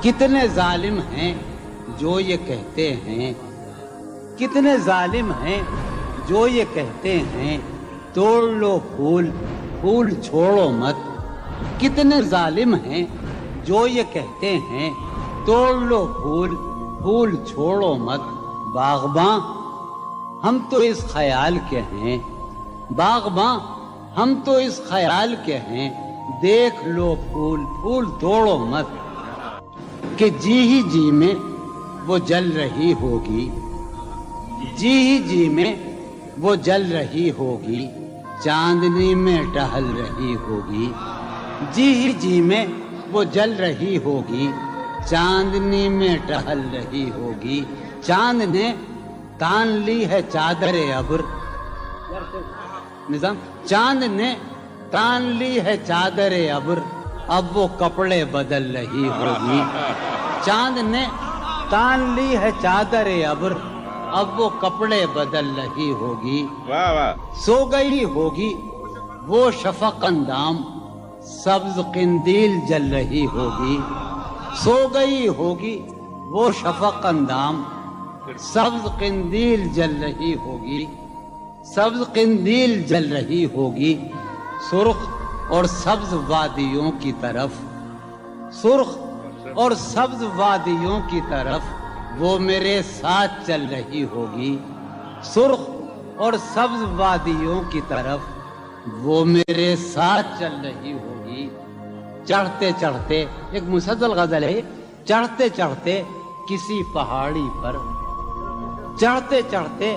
کتنے ظالم ہیں جو یہ کہتے ہیں، کتنے ظالم ہیں جو یہ کہتے ہیں توڑ لو پھول پھول چھوڑو مت. کتنے ظالم ہیں جو یہ کہتے ہیں توڑ لو پھول پھول چھوڑو مت. باغباں ہم تو اس خیال کے ہیں، باغباں ہم تو اس خیال کے ہیں، دیکھ لو پھول پھول توڑو مت. کہ جی ہی جی میں وہ جل رہی ہوگی، جی ہی جی میں وہ جل رہی ہوگی، چاندنی میں ٹہل رہی ہوگی. جی ہی جی میں وہ جل رہی ہوگی، چاندنی میں ٹہل رہی ہوگی. چاند نے تان لی ہے چادر ابر، نظام چاند نے تان لی ہے چادر ابر، اب وہ کپڑے بدل رہی ہوگی. چاند نے تان لی ہے چادر ابر، اب وہ کپڑے بدل رہی ہوگی. سو گئی ہوگی وہ شفق اندام، سبز قندیل جل رہی ہوگی. سو گئی ہوگی وہ شفق اندام، سبز قندیل جل رہی ہوگی. سبز قندیل جل رہی ہوگی. سرخ اور سبز وادیوں کی طرف، سرخ اور سبز وادیوں کی طرف وہ میرے ساتھ چل رہی ہوگی. سرخ اور سبز وادیوں کی طرف وہ میرے ساتھ چل رہی ہوگی. چڑھتے چڑھتے، ایک مسلسل غزل ہے، چڑھتے چڑھتے کسی پہاڑی پر، چڑھتے چڑھتے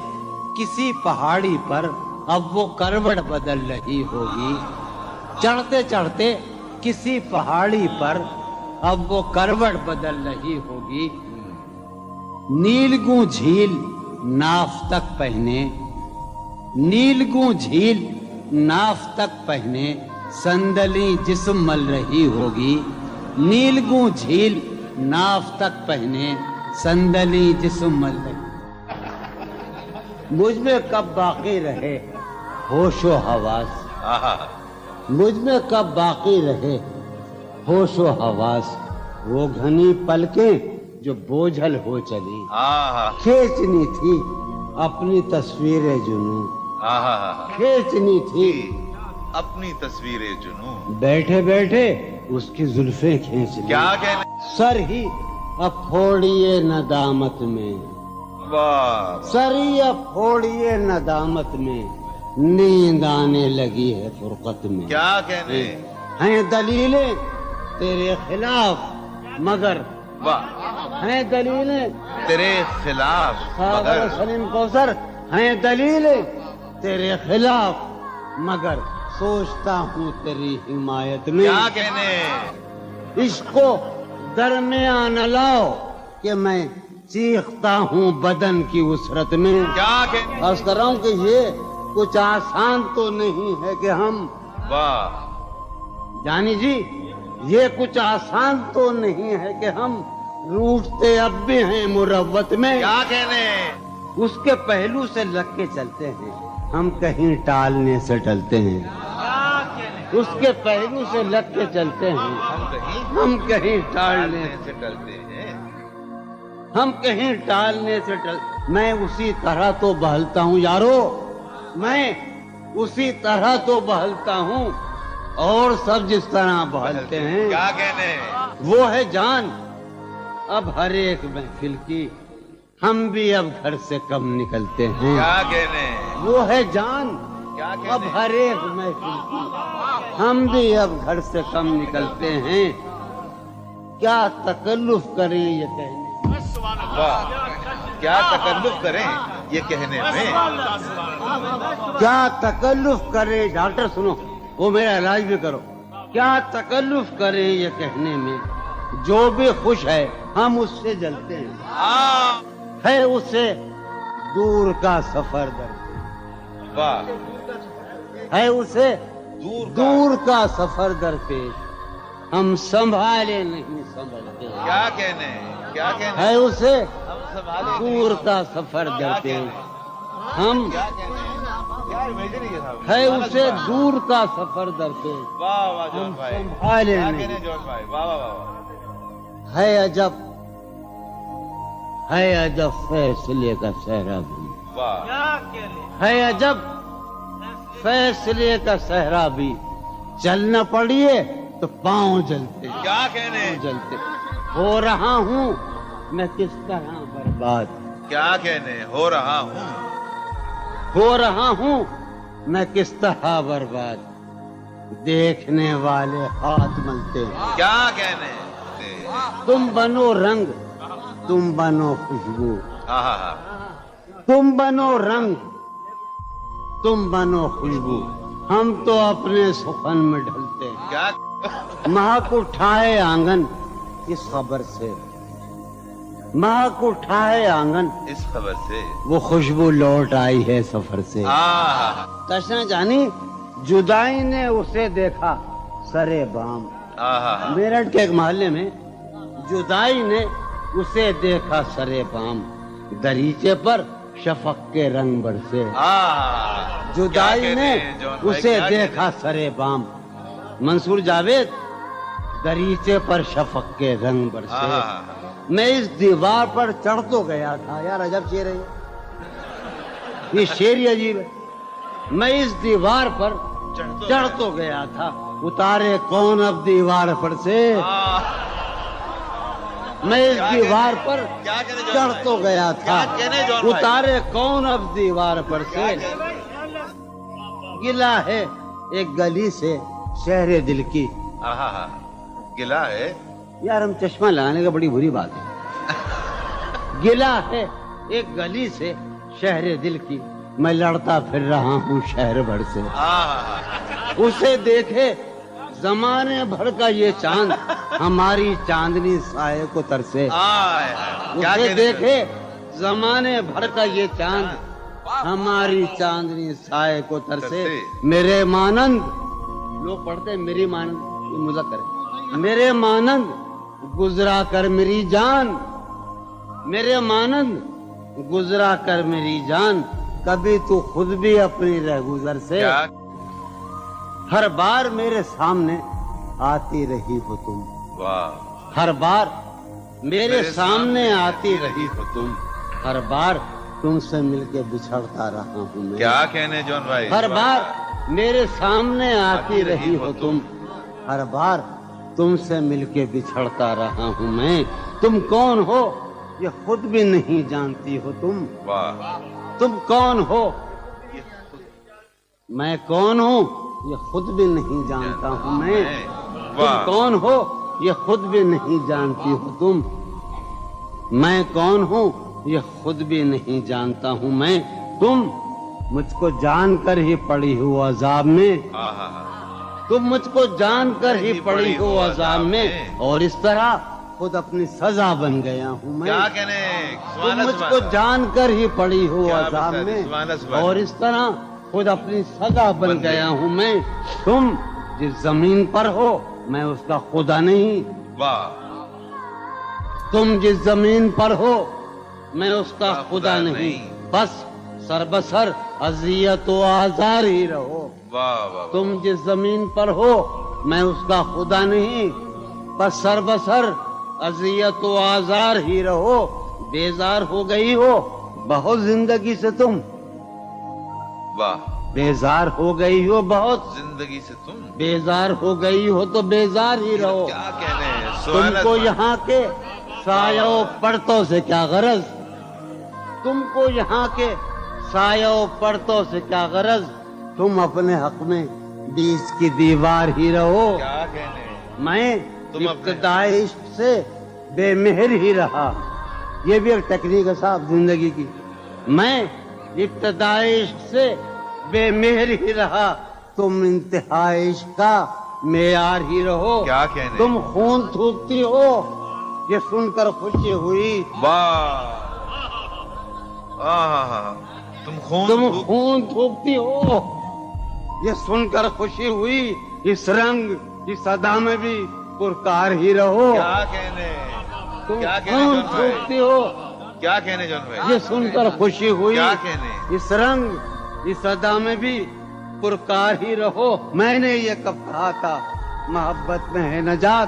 کسی پہاڑی پر اب وہ کروٹ بدل رہی ہوگی. چڑھتے چڑھتے کسی پہاڑی پر اب وہ کروٹ بدل رہی ہوگی. نیلگوں جھیل ناف تک پہنے، نیلگوں جھیل ناف تک پہنے، صندلی جسم مل رہی ہوگی. نیلگوں جھیل ناف تک پہنے، صندلی جسم مل رہی. مجھ میں کب باقی رہے ہوش و حواس، مجھ میں کب باقی رہے ہوش و حواس. وہ گھنی پلکیں جو بوجھل ہو چلی، کھینچنی تھی اپنی تصویر جنوں، کھینچنی تھی اپنی تصویر جنوں. بیٹھے بیٹھے اس کی زلفیں کھینچ لی. کیا کہنے، سر ہی اب پھوڑیے ندامت میں، سر ہی اب پھوڑیے ندامت میں، نیند آنے لگی ہے فرقت میں. کیا کہنے ہیں دلیلیں تیرے خلاف مگر، ہیں دلیلیں تیرے خلاف ساغر سلیم کوثر، ہیں دلیلیں تیرے خلاف مگر سوچتا ہوں تیری حمایت میں. کیا کہنے، عشق کو درمیان لاؤ کہ میں چیختا ہوں بدن کی اسرت میں. کیا کہنے، عرض کر رہا ہوں کہ یہ کچھ آسان تو نہیں ہے کہ ہم، واہ جانی جی یہ کچھ آسان تو نہیں ہے کہ ہم روٹتے اب بھی ہیں مروت میں. کیا کہنے، اس کے پہلو سے لگ کے چلتے ہیں، ہم کہیں ٹالنے سے ٹلتے ہیں. اس کے پہلو سے لگ کے چلتے ہیں، ہم کہیں ٹالنے سے ڈلتے ہیں. ہم کہیں ٹالنے سے میں اسی طرح تو بہلتا ہوں یارو، میں اسی طرح تو بہلتا ہوں اور سب جس طرح بہلتے ہیں. کیا کہنے، وہ ہے جان اب ہر ایک محفل کی، ہم بھی اب گھر سے کم نکلتے ہیں. کیا کہنے، وہ ہے جان کیا کہنے، اب ہر ایک محفل کی، ہم بھی اب گھر سے کم نکلتے ہیں. کیا تکلف کریں یہ کہنے، کیا تکلف کریں یہ کہنے میں، کیا تکلف کریں، ڈاکٹر سنو وہ میرا علاج بھی کرو. کیا تکلف کریں یہ کہنے میں، جو بھی خوش ہے ہم اس سے جلتے ہیں. ہے اسے دور کا سفر درپیش، ہے اسے دور کا سفر درپیش، ہم سنبھالے نہیں سنبھلتے. کیا کہنے، کیا کہنے، ہے اسے دور کا سفر درپیش، ہم ہے اسے دور کا سفر درپیش، واہ واہ جوش بھائی، سنبھالے کیا نہیں. کہنے جوش بھائی، واہ واہ واہ. ہے عجب فیصلے کا صحرا بھی، واہ ہے عجب فیصلے کا صحرا بھی، چلنا پڑیے تو پاؤں جلتے کیا کہنے جلتے، ہو رہا ہوں میں کس طرح برباد، کیا کہنے ہو رہا ہوں میں کس طرح برباد، دیکھنے والے ہاتھ ملتے ہیں، کیا کہنے تم بنو رنگ تم بنو خوشبو، ہاں ہاں ہاں تم بنو رنگ تم بنو خوشبو، ہم تو اپنے سخن میں ڈھلتے ہیں، کیا مہک اٹھائے آنگن اس خبر سے، مہک اٹھائے آنگن اس خبر سے وہ خوشبو لوٹ آئی ہے سفر سے، ہاں تشنا جانی جدائی نے اسے دیکھا سرے بام، ہاں میرٹھ کے ایک محلے میں جدائی نے اسے دیکھا سرے بام، دریچے پر شفق کے رنگ برسے، ہاں جدائی نے اسے دیکھا سرے بام، منصور جاوید دریچے پر شفق کے رنگ برسے، میں اس دیوار پر چڑھ تو گیا تھا، یار عجب شعر ہے یہ شعر ہی عجیب ہے، میں اس دیوار پر چڑھ تو گیا تھا، اتارے کون اب دیوار پر سے، میں اس دیوار پر چڑھ تو گیا تھا، اتارے کون اب دیوار پر سے، گلا ہے ایک گلی سے شہر دل کی، گلا ہے یار ہم چشمہ لگانے کا بڑی بری بات ہے، گلا ہے ایک گلی سے شہر دل کی، میں لڑتا پھر رہا ہوں شہر بھر سے، اسے دیکھے زمانے بھر کا یہ چاند ہماری چاندنی سائے کو ترسے، اسے دیکھے زمانے بھر کا یہ چاند ہماری چاندنی سائے کو ترسے، میرے مانند لوگ پڑھتے ہیں میری مانند، یہ مذکر ہے، میرے مانند گزرا کر میری جان، میرے مانند گزرا کر میری جان، کبھی تو خود بھی اپنی رہ گزر سے، ہر بار میرے سامنے آتی رہی ہو تم، ہر بار میرے سامنے آتی رہی ہو تم، ہر بار تم سے مل کے بچھڑتا رہا ہوں میں، کیا کہنے جون بھائی، ہر بار میرے سامنے آتی رہی ہو تم، ہر بار تم سے مل کے بچھڑتا رہا ہوں میں، تم کون ہو یہ خود بھی نہیں جانتی ہو تم، تم کون ہو میں کون ہوں یہ خود بھی نہیں جانتا ہوں میں، تم کون ہو یہ خود بھی نہیں جانتی ہو تم، میں کون ہوں یہ خود بھی نہیں جانتا ہوں میں، تم مجھ کو جان کر ہی پڑی ہو عذاب میں، تم مجھ کو جان کر ہی پڑی ہو عذاب میں، اور اس طرح خود اپنی سزا بن گیا ہوں میں، کیا کہنے تم مجھ کو جان کر ہی پڑی ہو عذاب میں، اور اس طرح خود اپنی سزا بن گیا ہوں میں، تم جس زمین پر ہو میں اس کا خدا نہیں، تم جس زمین پر ہو میں اس کا خدا نہیں، بس سر بسر اذیت و آزار ہی رہو، تم جس زمین پر ہو میں اس کا خدا نہیں، بس سر بسر اذیت و آزار ہی رہو، بیزار ہو گئی ہو بہت زندگی سے تم، بیزار ہو گئی ہو بہت زندگی سے تم، بیزار ہو گئی ہو تو بیزار ہی رہو، کیا کہنے تم کو یہاں کے سایہ و پرتوں سے کیا غرض، تم کو یہاں کے سایہ و پرتوں سے کیا غرض، تم اپنے حق میں بیچ کی دیوار ہی رہو، کیا کہنے میں ابتدائی عشق سے بے مہر ہی رہا، یہ بھی ایک ٹیکنیک ہے صاحب زندگی کی، میں ابتدائی عشق سے بے مہر ہی رہا، تم انتہائی عشق کا معیار ہی رہو، کیا کہنے تم خون تھوکتی ہو یہ سن کر خوشی ہوئی، تم خون تھوکتی ہو یہ سن کر خوشی ہوئی، اس رنگ اس ادا میں بھی پرکار ہی رہو، کیا کہنے تم کیا کہنے خون جون بھائی؟ تھوکتی ہو کیا کہنے جون بھائی، یہ سن کر خوشی ہوئی، کیا کہنے اس رنگ اس ادا میں بھی پرکار ہی رہو، میں نے یہ کب کہا تھا محبت میں ہے نجات،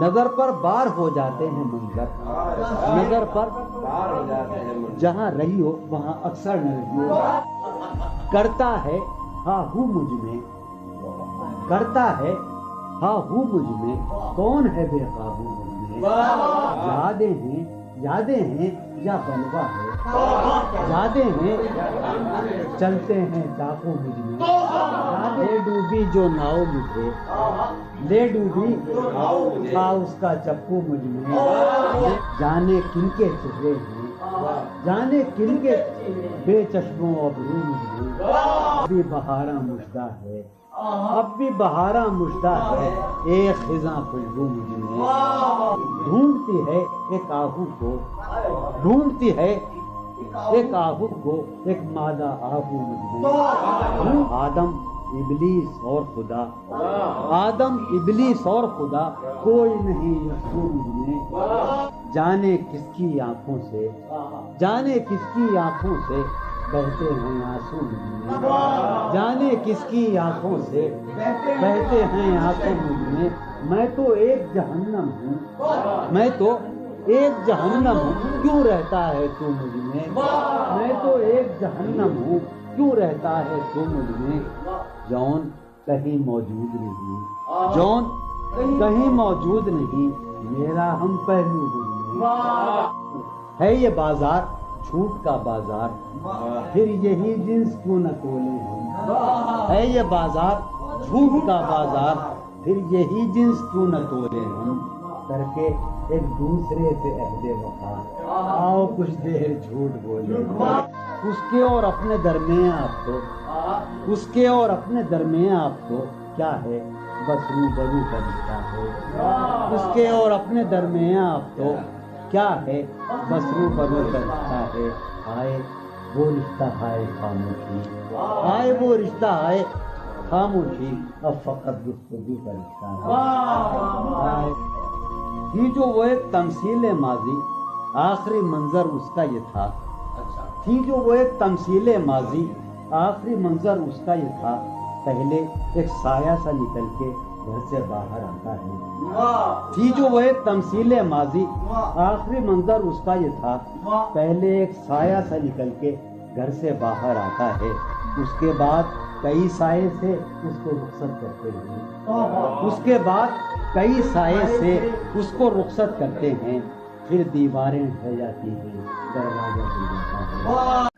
نظر پر بار ہو جاتے ہیں منظر، نظر پر بار ہو جاتے ہیں منظر، جہاں رہی ہو وہاں اکثر نہ رہی ہو، کرتا ہے ہاں ہوں مجھ میں، کرتا ہے ہاں ہوں مجھ میں، کون ہے بے قابو مجھ میں، یادیں ہیں یا بلوا ہے، یادیں ہیں چلتے ہیں ڈاکو مجھ میں، لے ڈوبی جو ناؤ مجھے، لے ڈوبی تھا اس کا چپو مجھ میں، جانے کن کے چہرے ہیں، جانے کن کے بے چشموں ابرو مجھ میں، ابھی بہاراں مژدہ ہے، اب بھی بہاراں مژدہ ہے، ایک خزاں خوشبو مجھ میں، ڈھونڈتی ہے ایک آہو کو، ڈھونڈتی ہے ایک آہو کو، ایک مادہ آہو مجھ میں، آدم ابلیس اور خدا، آدم ابلیس اور خدا، کوئی نہیں یسوع مجھ میں، جانے کس کی آنکھوں سے، جانے کس کی آنکھوں سے بہتے ہیں آنسو مجھ میں، جانے کس کی آنکھوں سے بہتے ہیں آنسو مجھ میں تو ایک جہنم ہوں، میں تو ایک جہنم ہوں، کیوں رہتا ہے تو مجھ میں تو ایک جہنم ہوں، کیوں رہتا ہے تو مجھ میں، جون کہیں موجود نہیں، جون کہیں موجود نہیں، میرا ہم پہلو مجھ میں، ہے یہ بازار جھوٹ کا بازار، پھر یہی جنس کیوں نہ تولے ہم، ہے یہ بازار جھوٹ کا بازار، پھر یہی جنس کیوں نہ تولے ہم، کر کے ایک دوسرے سے عہد وفا، آؤ کچھ دیر جھوٹ بولے، اس کے اور اپنے درمیان آپ تو، اس کے اور اپنے درمیان آپ تو کیا ہے، بس روبرو کا رشتہ ہے، اس کے اور اپنے درمیان آپ تو کیا ہے، بس روبرو کا رشتہ ہے، آئے وہ رشتہ ہائے خاموشی، آئے وہ رشتہ ہائے خاموشی، اب فقط گفتگو کا رشتہ ہے، تھی جو وہ ایک تمثیل ماضی، آخری منظر اس کا یہ تھا، تھی جو وہ ایک تمثیل ماضی، آخری منظر اس کا یہ تھا، پہلے ایک سایہ سا نکل کے گھر سے باہر آتا ہے، تھی جو وہ ایک تمثیل ماضی، آخری منظر اس کا یہ تھا، پہلے ایک سایہ سا نکل کے گھر سے باہر آتا ہے، اس کے بعد کئی سائے سے اس کو رخصت کرتے ہیں، اس کے بعد کئی سائے سے اس کو رخصت کرتے ہیں، پھر دیواریں ڈھہ جاتی ہیں، دروازہ کھل جاتا ہے۔